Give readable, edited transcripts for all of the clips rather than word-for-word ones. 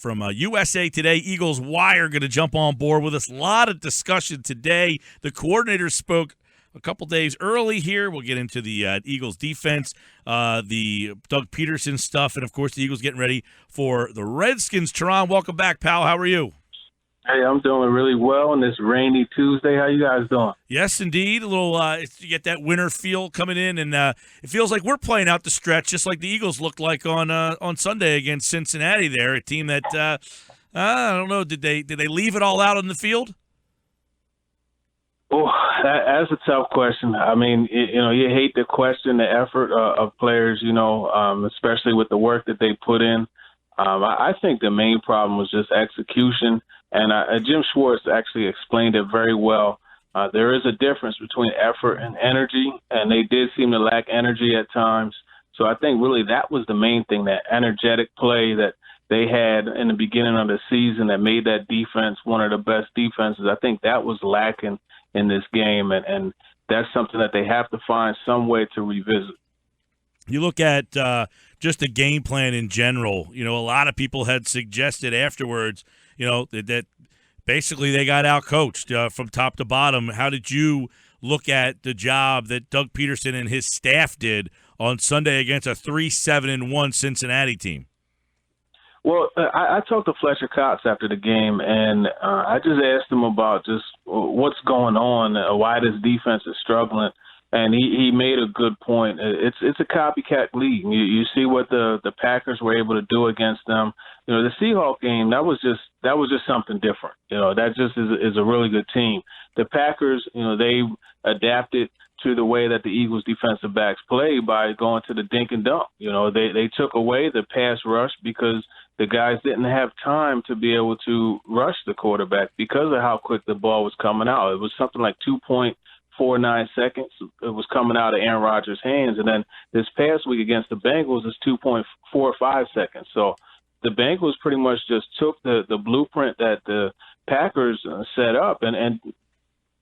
from USA Today. Eagles Wire going to jump on board with us. A lot of discussion today. The coordinators spoke a couple days early here. We'll get into the Eagles defense, the Doug Peterson stuff, and, of course, the Eagles getting ready for the Redskins. Turron, welcome back, pal. How are you? Hey, I'm doing really well on this rainy Tuesday. How you guys doing? Yes, indeed. A little, you get that winter feel coming in, and it feels like we're playing out the stretch, just like the Eagles looked like on Sunday against Cincinnati. There, a team that I don't know. Did they leave it all out on the field? Oh, that's a tough question. I mean, you hate to question the effort of players, especially with the work that they put in. I think the main problem was just execution. And Jim Schwartz actually explained it very well. There is a difference between effort and energy, and they did seem to lack energy at times. So I think really that was the main thing, that energetic play that they had in the beginning of the season that made that defense one of the best defenses. I think that was lacking in this game, and that's something that they have to find some way to revisit. You look at just the game plan in general. A lot of people had suggested afterwards – that basically they got out-coached from top to bottom. How did you look at the job that Doug Peterson and his staff did on Sunday against a 3-7-1 Cincinnati team? Well, I talked to Fletcher Cox after the game, and I just asked him about just what's going on, why this defense is struggling. And he made a good point. It's a copycat league. You see what the Packers were able to do against them. The Seahawks game, that was just something different. That just is a really good team. The Packers, they adapted to the way that the Eagles defensive backs play by going to the dink and dunk. They took away the pass rush because the guys didn't have time to be able to rush the quarterback because of how quick the ball was coming out. It was something like 2.49 seconds. It was coming out of Aaron Rodgers' hands. And then this past week against the Bengals is 2.45 seconds. So the Bengals pretty much just took the blueprint that the Packers set up and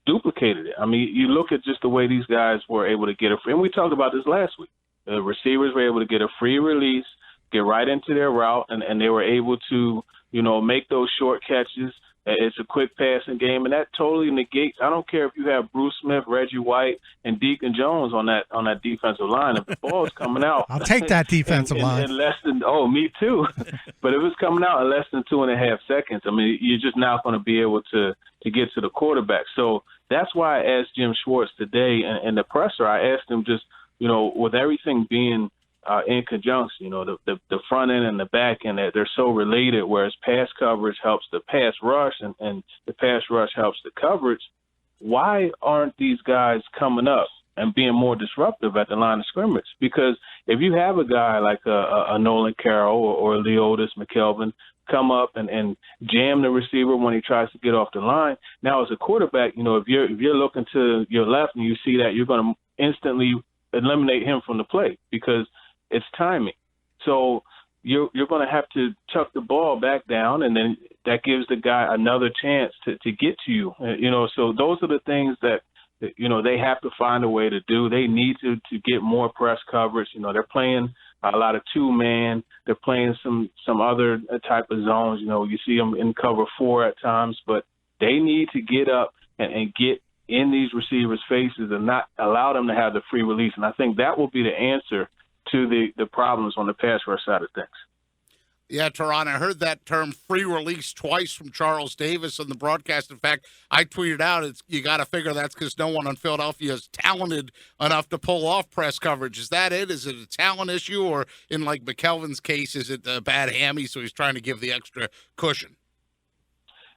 duplicated it. I mean, you look at just the way these guys were able to get a free, and we talked about this last week. The receivers were able to get a free release, get right into their route, and they were able to, make those short catches. It's a quick passing game, and that totally negates. I don't care if you have Bruce Smith, Reggie White, and Deacon Jones on that defensive line. If the ball is coming out, I'll take that defensive line. In less than me too. But if it's coming out in less than 2.5 seconds, I mean, you're just not going to be able to get to the quarterback. So that's why I asked Jim Schwartz today in the presser. I asked him just, with everything being in conjunction, the front end and the back end, they're so related, whereas pass coverage helps the pass rush and the pass rush helps the coverage. Why aren't these guys coming up and being more disruptive at the line of scrimmage? Because if you have a guy like a Nolan Carroll or Leotis McKelvin come up and jam the receiver when he tries to get off the line, now as a quarterback, if you're looking to your left and you see that, you're going to instantly eliminate him from the play because it's timing. So you're going to have to tuck the ball back down, and then that gives the guy another chance to get to you. So those are the things that, they have to find a way to do. They need to get more press coverage. They're playing a lot of two-man. They're playing some other type of zones. You see them in cover 4 at times, but they need to get up and get in these receivers' faces and not allow them to have the free release. And I think that will be the answer to the problems on the pass rush side of things. Yeah, Turron, I heard that term free release twice from Charles Davis on the broadcast. In fact, I tweeted out, you got to figure that's because no one on Philadelphia is talented enough to pull off press coverage. Is that it? Is it a talent issue? Or in like McKelvin's case, is it a bad hammy, so he's trying to give the extra cushion?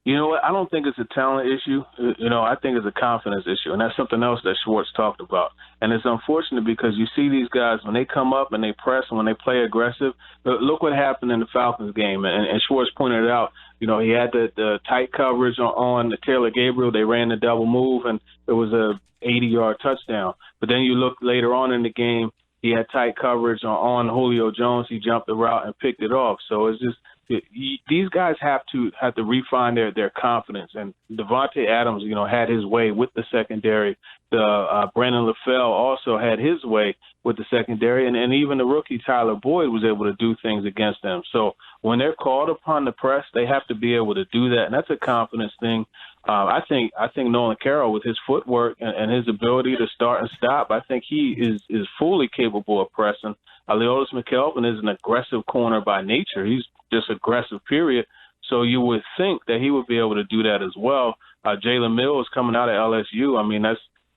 You know what? I don't think it's a talent issue. I think it's a confidence issue, and that's something else that Schwartz talked about. And it's unfortunate because you see these guys, when they come up and they press and when they play aggressive, look what happened in the Falcons game. And Schwartz pointed it out. He had the tight coverage on Taylor Gabriel. They ran the double move, and it was a 80-yard touchdown. But then you look later on in the game, he had tight coverage on Julio Jones. He jumped the route and picked it off. So it's just these guys have to refine their confidence. And Devontae Adams, had his way with the secondary. Brandon LaFell also had his way with the secondary, and even the rookie Tyler Boyd was able to do things against them. So when they're called upon to press, they have to be able to do that, and that's a confidence thing. I think Nolan Carroll, with his footwork and his ability to start and stop, I think he is fully capable of pressing. Leotis McKelvin is an aggressive corner by nature. He's just aggressive, period. So you would think that he would be able to do that as well. Jalen Mills coming out of LSU, I mean,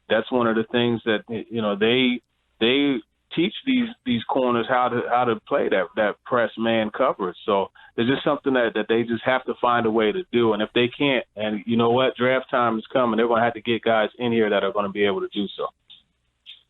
that's one of the things that they teach these corners how to play that press man coverage. So it's just something that they just have to find a way to do. And if they can't, and you know what, draft time is coming, they're going to have to get guys in here that are going to be able to do so.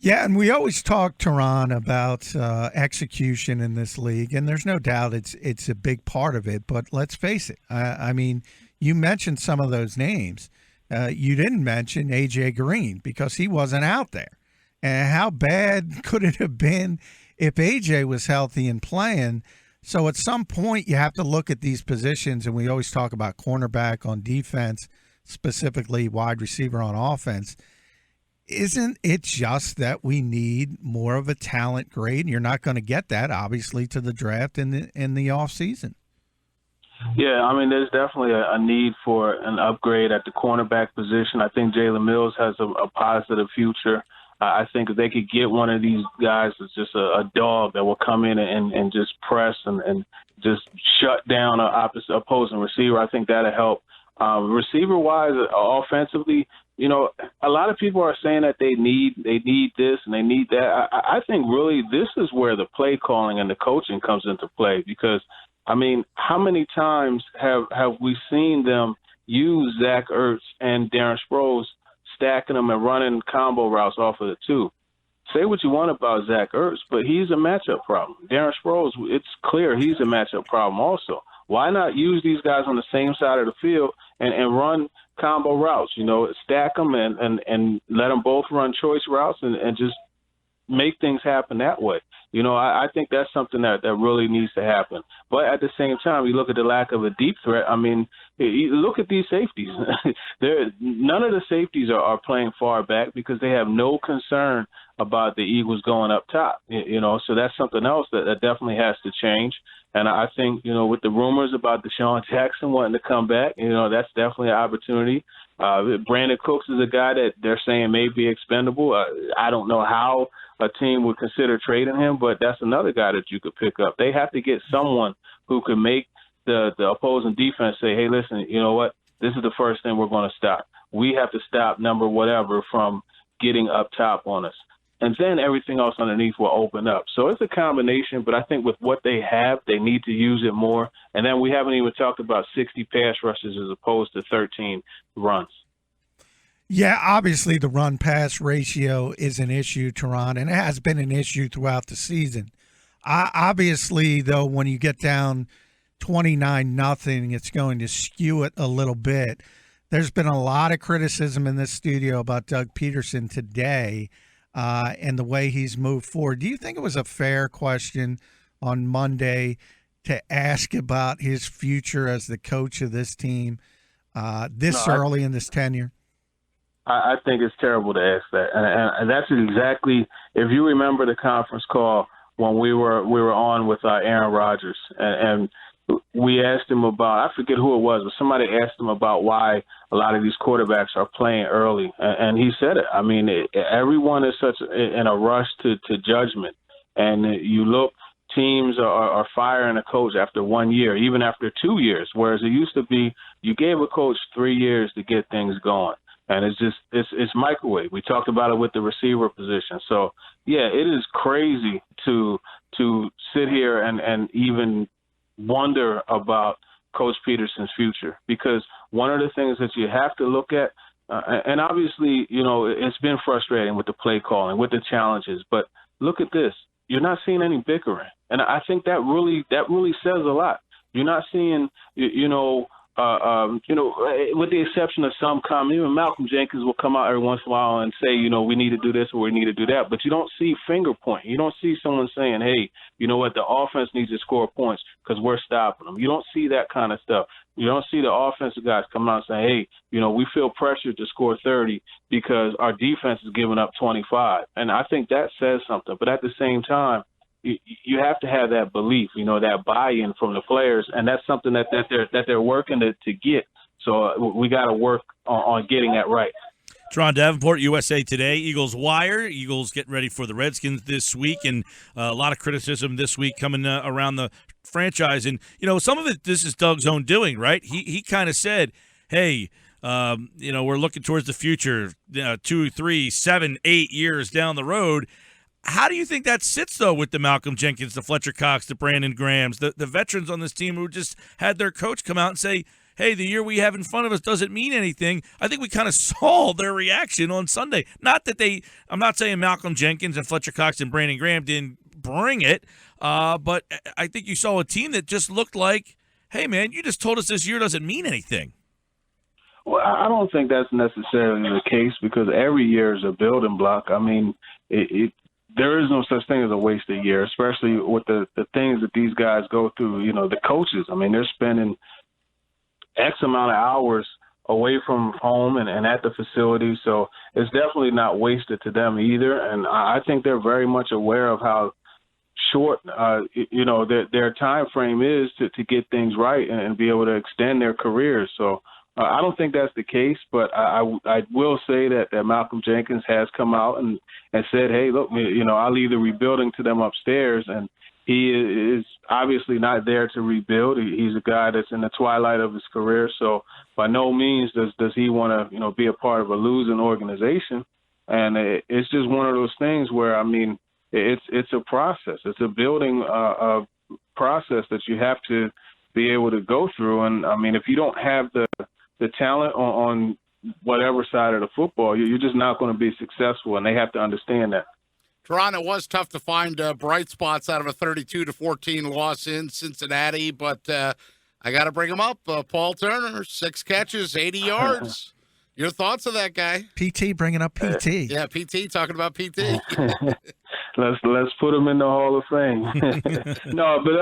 Yeah, and we always talk, Turron, about execution in this league, and there's no doubt it's a big part of it. But let's face it. I mean, you mentioned some of those names. You didn't mention A.J. Green because he wasn't out there. And how bad could it have been if A.J. was healthy and playing? So at some point you have to look at these positions, and we always talk about cornerback on defense, specifically wide receiver on offense. Isn't it just that we need more of a talent grade? And you're not going to get that, obviously, to the draft in the offseason. Yeah, I mean, there's definitely a need for an upgrade at the cornerback position. I think Jalen Mills has a positive future. I think if they could get one of these guys that's just a dog that will come in and just press and just shut down an opposing receiver, I think that'll help. Receiver-wise, offensively, a lot of people are saying that they need this and they need that. I think really this is where the play calling and the coaching comes into play because, I mean, how many times have we seen them use Zach Ertz and Darren Sproles, stacking them and running combo routes off of the two? Say what you want about Zach Ertz, but he's a matchup problem. Darren Sproles, it's clear he's a matchup problem also. Why not use these guys on the same side of the field and run combo routes, stack them and let them both run choice routes and just make things happen that way. I think that's something that really needs to happen. But at the same time, you look at the lack of a deep threat. I mean, you look at these safeties. None of the safeties are playing far back because they have no concern about the Eagles going up top. So that's something else that definitely has to change. And I think, with the rumors about Deshaun Jackson wanting to come back, that's definitely an opportunity. Brandon Cooks is a guy that they're saying may be expendable. I don't know how a team would consider trading him, but that's another guy that you could pick up. They have to get someone who can make the opposing defense say, hey, listen, you know what? This is the first thing we're going to stop. We have to stop number whatever from getting up top on us. And then everything else underneath will open up. So it's a combination, but I think with what they have, they need to use it more. And then we haven't even talked about 60 pass rushes as opposed to 13 runs. Yeah, obviously the run-pass ratio is an issue, Turron, and it has been an issue throughout the season. Obviously, though, when you get down 29-0, it's going to skew it a little bit. There's been a lot of criticism in this studio about Doug Peterson today and the way he's moved forward. Do you think it was a fair question on Monday to ask about his future as the coach of this team early in this tenure? I think it's terrible to ask that, and that's exactly. If you remember the conference call when we were on with Aaron Rodgers, and we asked him about, I forget who it was, but somebody asked him about why a lot of these quarterbacks are playing early, and he said it. I mean, everyone is in a rush to judgment, and you look. Teams are firing a coach after 1 year, even after 2 years, whereas it used to be you gave a coach 3 years to get things going. And it's microwave. We talked about it with the receiver position. So, yeah, it is crazy to sit here and even wonder about Coach Peterson's future, because one of the things that you have to look at, and obviously, it's been frustrating with the play calling, with the challenges, but look at this. You're not seeing any bickering. And I think that really says a lot. You're not seeing, with the exception of some even Malcolm Jenkins will come out every once in a while and say, we need to do this or we need to do that. But you don't see finger pointing. You don't see someone saying, hey, you know what, the offense needs to score points because we're stopping them. You don't see that kind of stuff. You don't see the offensive guys coming out and saying, hey, we feel pressured to score 30 because our defense is giving up 25. And I think that says something. But at the same time, you have to have that belief, that buy-in from the players, and that's something that they're working to get. So we got to work on getting that right. Turron Davenport, USA Today, Eagles Wire. Eagles getting ready for the Redskins this week, and a lot of criticism this week coming around the franchise. And, some of it, this is Doug's own doing, right? He kind of said, hey, we're looking towards the future, 2, 3, 7, 8 years down the road. How do you think that sits, though, with the Malcolm Jenkins, the Fletcher Cox, the Brandon Grahams, the veterans on this team who just had their coach come out and say, hey, the year we have in front of us doesn't mean anything? I think we kind of saw their reaction on Sunday. Not that I'm not saying Malcolm Jenkins and Fletcher Cox and Brandon Graham didn't bring it, but I think you saw a team that just looked like, hey, man, you just told us this year doesn't mean anything. Well, I don't think that's necessarily the case because every year is a building block. I mean, there is no such thing as a wasted year, especially with the things that these guys go through. The coaches, I mean, they're spending X amount of hours away from home and at the facility. So it's definitely not wasted to them either. And I think they're very much aware of how short, their time frame is to get things right and be able to extend their careers. So I don't think that's the case, but I will say that Malcolm Jenkins has come out and said, hey, look, I'll leave the rebuilding to them upstairs. And he is obviously not there to rebuild. He's a guy that's in the twilight of his career. So by no means does he want to, be a part of a losing organization. And it's just one of those things where, I mean, it's a process. It's a building process that you have to be able to go through. And, I mean, if you don't have the talent on whatever side of the football, you're just not going to be successful, and they have to understand that. Turron, it was tough to find bright spots out of a 32-14 loss in Cincinnati, but I got to bring him up. Paul Turner, 6 catches, 80 yards. Your thoughts on that guy? PT bringing up PT. Yeah, PT talking about PT. Let's put him in the Hall of Fame. No, but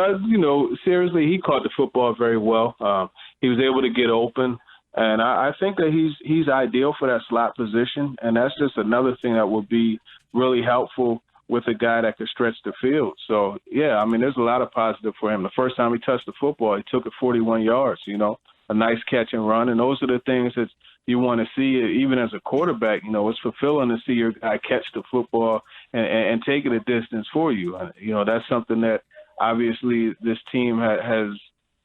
seriously, he caught the football very well. He was able to get open. And I think that he's ideal for that slot position, and that's just another thing that would be really helpful with a guy that could stretch the field. So, yeah, I mean, there's a lot of positive for him. The first time he touched the football, he took it 41 yards, a nice catch and run. And those are the things that you want to see even as a quarterback. It's fulfilling to see your guy catch the football and take it a distance for you. That's something that obviously this team has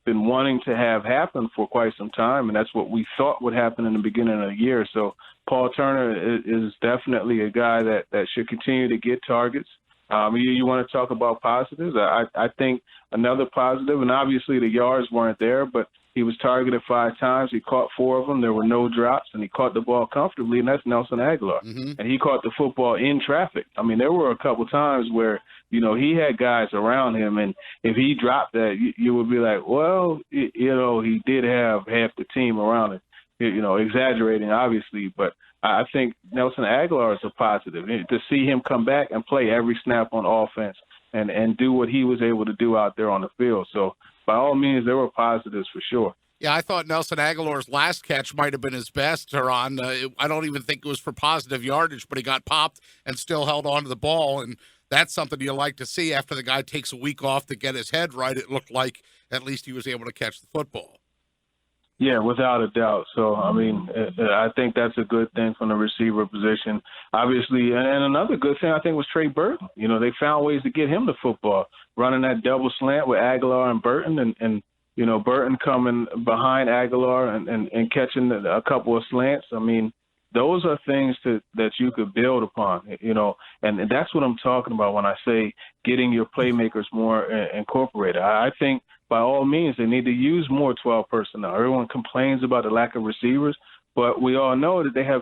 been wanting to have happen for quite some time, and that's what we thought would happen in the beginning of the year. So Paul Turner is definitely a guy that should continue to get targets. You want to talk about positives? I think another positive, and obviously the yards weren't there, but he was targeted 5 times. He caught 4 of them. There were no drops, and he caught the ball comfortably, and that's Nelson Aguilar. Mm-hmm. And he caught the football in traffic. I mean, there were a couple times where, he had guys around him, and if he dropped that, you would be like, well, he did have half the team around him, exaggerating, obviously. But I think Nelson Aguilar is a positive. To see him come back and play every snap on offense and do what he was able to do out there on the field. So, by all means, there were positives for sure. Yeah, I thought Nelson Aguilar's last catch might have been his best, Turron. I don't even think it was for positive yardage, but he got popped and still held on to the ball, and that's something you like to see after the guy takes a week off to get his head right. It looked like at least he was able to catch the football. Yeah, without a doubt. So, I mean, I think that's a good thing from the receiver position. Obviously, and another good thing I think was Trey Burton. They found ways to get him the football, running that double slant with Aguilar and Burton, and Burton coming behind Aguilar and catching a couple of slants. I mean, those are things that you could build upon, and that's what I'm talking about when I say getting your playmakers more incorporated. I think by all means they need to use more 12 personnel. Everyone complains about the lack of receivers, but we all know that they have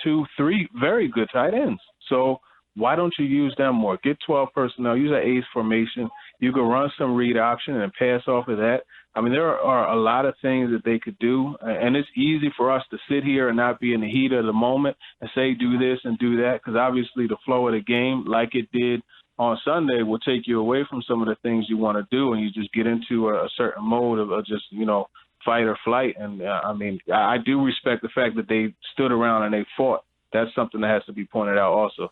2, 3 very good tight ends. So why don't you use them more? Get 12 personnel, use an ace formation. You can run some read option and pass off of that. I mean, there are a lot of things that they could do, and it's easy for us to sit here and not be in the heat of the moment and say do this and do that, because obviously the flow of the game, like it did on Sunday, will take you away from some of the things you want to do, and you just get into a certain mode of just, fight or flight. And, I do respect the fact that they stood around and they fought. That's something that has to be pointed out also.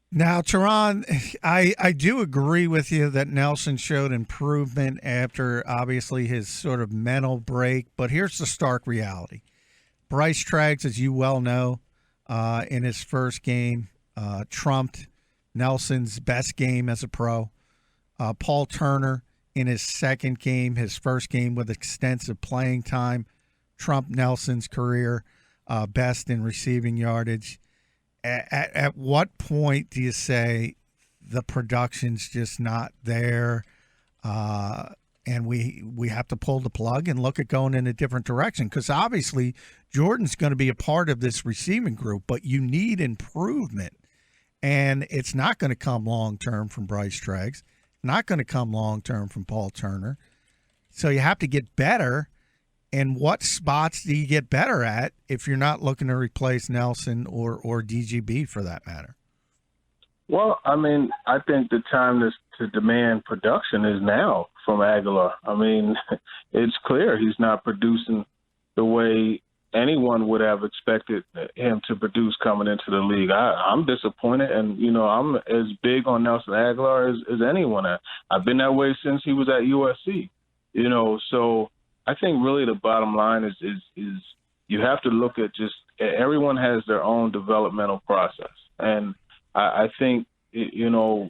Now, Turron, I do agree with you that Nelson showed improvement after, obviously, his sort of mental break. But here's the stark reality. Bryce Treggs, as you well know, in his first game, trumped Nelson's best game as a pro. Paul Turner, in his second game, his first game with extensive playing time, trumped Nelson's career best in receiving yardage. At what point do you say the production's just not there, and we have to pull the plug and look at going in a different direction? Because obviously Jordan's going to be a part of this receiving group, but you need improvement, and it's not going to come long-term from Bryce Treggs, not going to come long-term from Paul Turner. So you have to get better. And what spots do you get better at if you're not looking to replace Nelson or DGB for that matter? Well, I think the time to demand production is now from Aguilar. It's clear he's not producing the way anyone would have expected him to produce coming into the league. I'm disappointed, and, I'm as big on Nelson Aguilar as anyone. I've been that way since he was at USC, so I think really the bottom line is you have to look at just everyone has their own developmental process. And I think, you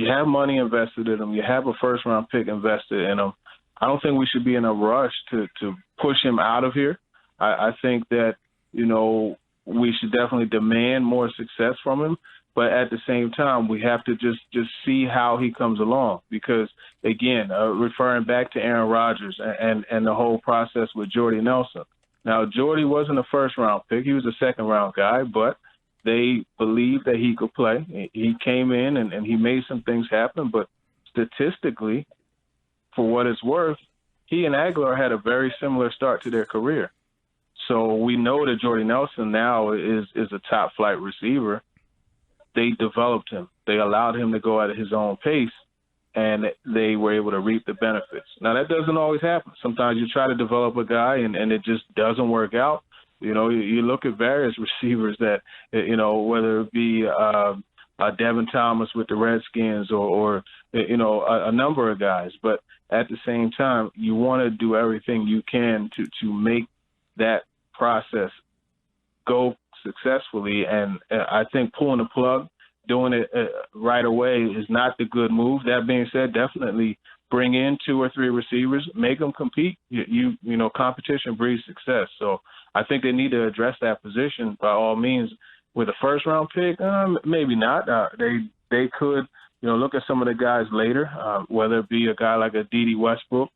have money invested in them. You have a first-round pick invested in them. I don't think we should be in a rush to push him out of here. I think that, we should definitely demand more success from him. But at the same time, we have to just see how he comes along, because, again, referring back to Aaron Rodgers and the whole process with Jordy Nelson. Now, Jordy wasn't a first-round pick. He was a second-round guy, but they believed that he could play. He came in and he made some things happen. But statistically, for what it's worth, he and Aguilar had a very similar start to their career. So we know that Jordy Nelson now is a top-flight receiver. They developed him. They allowed him to go at his own pace, and they were able to reap the benefits. Now, that doesn't always happen. Sometimes you try to develop a guy, and it just doesn't work out. You look at various receivers that, whether it be Devin Thomas with the Redskins or a number of guys. But at the same time, you want to do everything you can to make that process go successfully, and I think pulling the plug, doing it right away is not the good move. That being said, definitely bring in 2 or 3 receivers, make them compete. Competition breeds success. So I think they need to address that position by all means. With a first-round pick, maybe not. They could, look at some of the guys later, whether it be a guy like a D.D. Westbrook,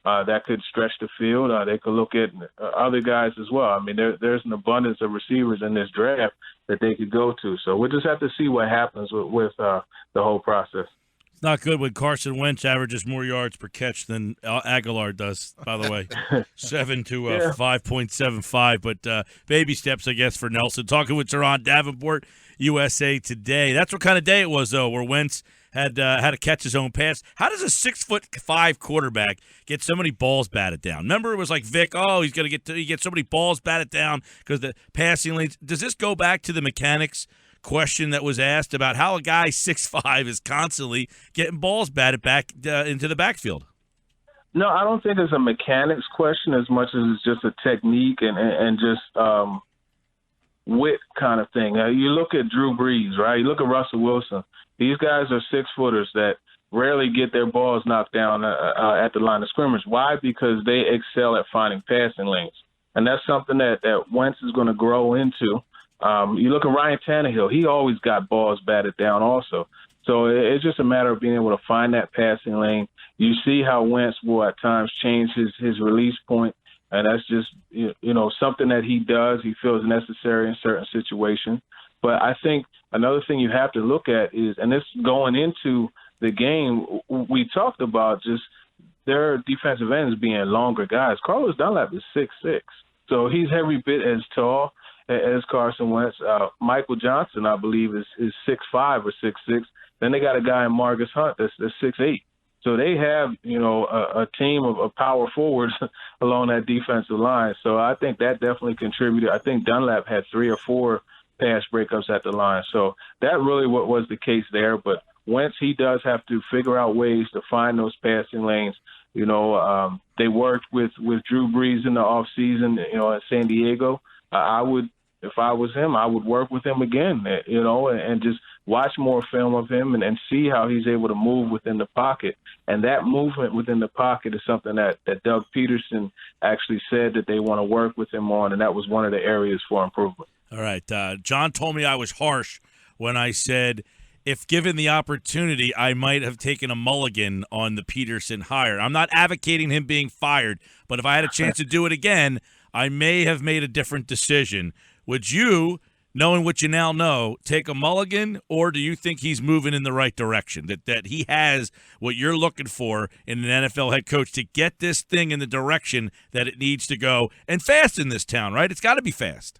that could stretch the field. They could look at other guys as well. There's an abundance of receivers in this draft that they could go to. So we'll just have to see what happens with the whole process. It's not good when Carson Wentz averages more yards per catch than Aguilar does, by the way. 7 to 5.75, but baby steps, I guess, for Nelson. Talking with Turron, Davenport, USA Today. That's what kind of day it was, though, where Wentz had to catch his own pass. How does a 6'5" quarterback get so many balls batted down? Remember, it was like Vic. Oh, he gets so many balls batted down because the passing lanes. Does this go back to the mechanics question that was asked about how a guy 6'5" is constantly getting balls batted back into the backfield? No, I don't think it's a mechanics question as much as it's just a technique and just wit kind of thing. You look at Drew Brees, right? You look at Russell Wilson. These guys are 6-footers that rarely get their balls knocked down at the line of scrimmage. Why? Because they excel at finding passing lanes. And that's something that Wentz is going to grow into. You look at Ryan Tannehill. He always got balls batted down also. So it's just a matter of being able to find that passing lane. You see how Wentz will at times change his release point, and that's just something that he does. He feels necessary in certain situations. But I think another thing you have to look at is, and this going into the game, we talked about just their defensive ends being longer guys. Carlos Dunlap is 6'6", so he's every bit as tall as Carson Wentz. Michael Johnson, I believe, is 6'5" or 6'6". Then they got a guy in Marcus Hunt that's 6'8". So they have, a team of power forwards along that defensive line. So I think that definitely contributed. I think Dunlap had 3 or 4 pass breakups at the line. So that really what was the case there. But Wentz, he does have to figure out ways to find those passing lanes. They worked with Drew Brees in the offseason, at San Diego. If I was him, I would work with him again, and just watch more film of him and see how he's able to move within the pocket. And that movement within the pocket is something that Doug Peterson actually said that they want to work with him on, and that was one of the areas for improvement. All right. John told me I was harsh when I said if given the opportunity, I might have taken a mulligan on the Peterson hire. I'm not advocating him being fired, but if I had a chance to do it again, I may have made a different decision. Would you, knowing what you now know, take a mulligan, or do you think he's moving in the right direction, that he has what you're looking for in an NFL head coach to get this thing in the direction that it needs to go, and fast in this town, right? It's got to be fast.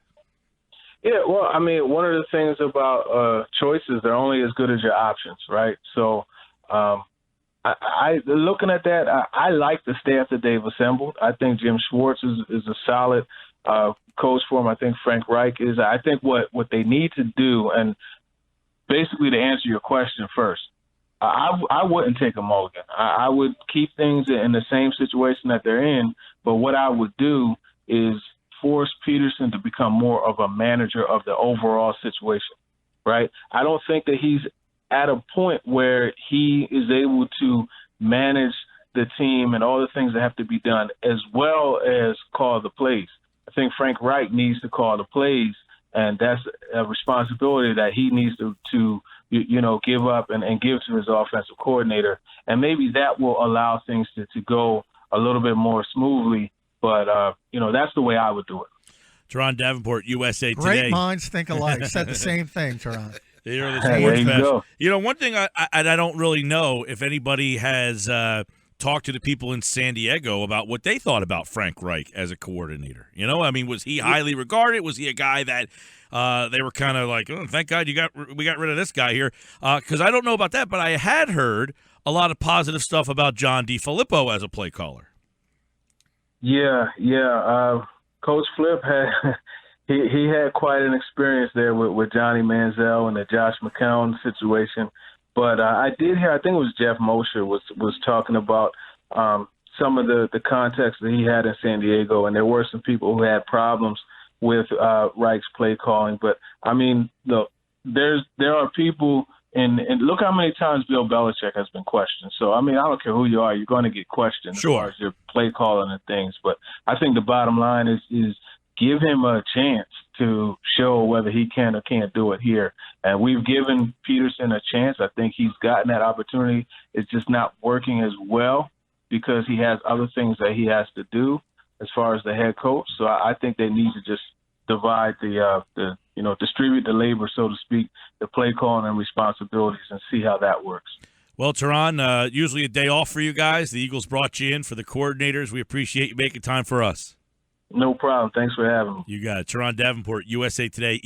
Yeah, well, I mean, one of the things about choices, they're only as good as your options, right? So I looking at that, I like the staff that they've assembled. I think Jim Schwartz is a solid coach for him. I think Frank Reich is. I think what they need to do, and basically to answer your question first, I wouldn't take a mulligan. I would keep things in the same situation that they're in, but what I would do is force Peterson to become more of a manager of the overall situation, right? I don't think that he's at a point where he is able to manage the team and all the things that have to be done as well as call the plays. I think Frank Reich needs to call the plays, and that's a responsibility that he needs to give up and give to his offensive coordinator. And maybe that will allow things to go a little bit more smoothly. But, that's the way I would do it. Turron Davenport, USA Today. Great minds think alike. Said the same thing, Turron. There you go. One thing I don't really know if anybody has talked to the people in San Diego about what they thought about Frank Reich as a coordinator. Was he highly regarded? Was he a guy that they were kind of like, oh, thank God we got rid of this guy here? Because I don't know about that, but I had heard a lot of positive stuff about John DeFilippo as a play caller. Yeah. Coach Flip he had quite an experience there with Johnny Manziel and the Josh McCown situation. But I did hear, I think it was Jeff Mosher was talking about some of the context that he had in San Diego, and there were some people who had problems with Reich's play calling. But I mean, there are people. And look how many times Bill Belichick has been questioned. So, I mean, I don't care who you are, you're going to get questioned sure. as far as your play calling and things. But I think the bottom line is give him a chance to show whether he can or can't do it here. And we've given Peterson a chance. I think he's gotten that opportunity. It's just not working as well because he has other things that he has to do as far as the head coach. So I think they need to just divide distribute the labor, so to speak, the play calling and responsibilities, and see how that works. Well, Turron, usually a day off for you guys. The Eagles brought you in for the coordinators. We appreciate you making time for us. No problem. Thanks for having me. You got it. Turron Davenport, USA Today.